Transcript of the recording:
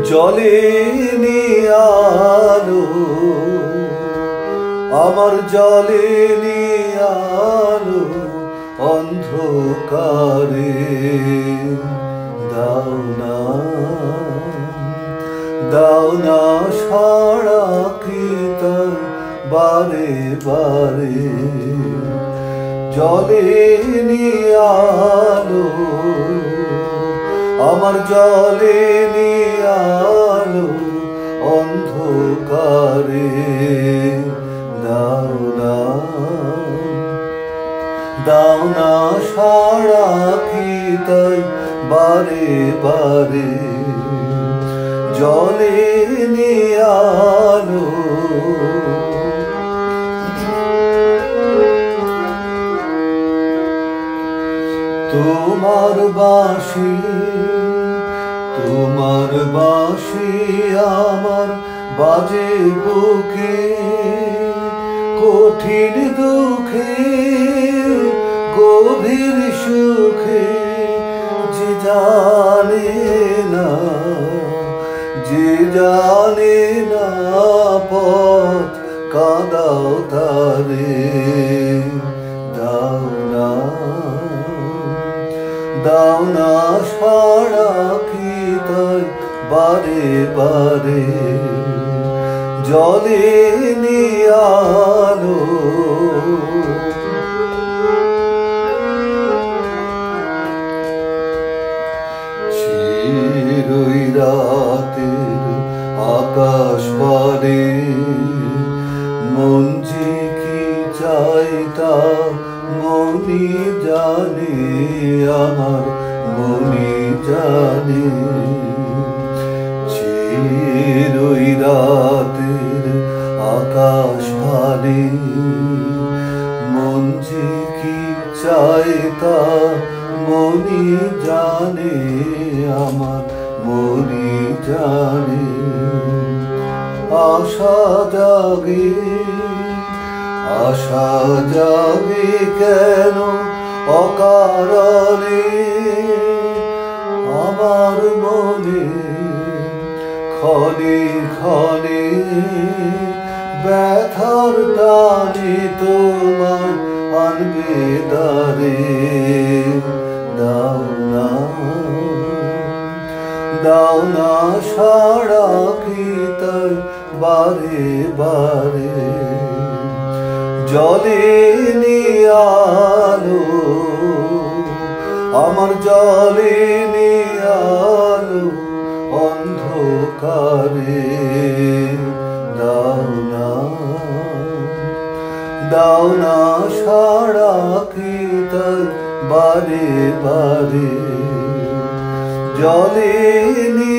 জ্বলেনি আলো আমার, জ্বলেনি আলো অন্ধকারে। দাও না, দাও না সাড়া কীর্তন বারে বারে। জ্বলেনি আলো আমার, জ্বলেনি আলো অন্ধকারে। দাও না, দাও না সাড়া কীর্তন বারে বারে। জ্বলেনি আলো তোমার বাঁশি, তোমার বাঁশি আমার বাজে বুকে। কঠিন দুঃখে গভীর সুখে যে জানে না, যে জানে না পথ কাঁদাও তারে। দাও না, দাও না সাড়া কীর্তন বারে বারে। জ্বলেনি আলো চিরই রাতের আকাশ পারে। মন যে কি চাই তা মনি জানে, আমার মনি জানে। চিরই রাতের আকাশ পারে। মন যে কি চাই তা মনি জানে, আমার মনি জানে। আশা জাগে, আশা জাগে কেন অকারণে আমার মনে। ক্ষণে ক্ষণে ব্যথার টানে তোমার আনবে দ্বারে। দাও না, দাও না সাড়া কীর্তন বারে বারে। জ্বলেনি আলো আমার, জ্বলেনি আলো অন্ধকারে। দাও না, দাও না সাড়া কীর্তন বারে বারে। জ্বলেনি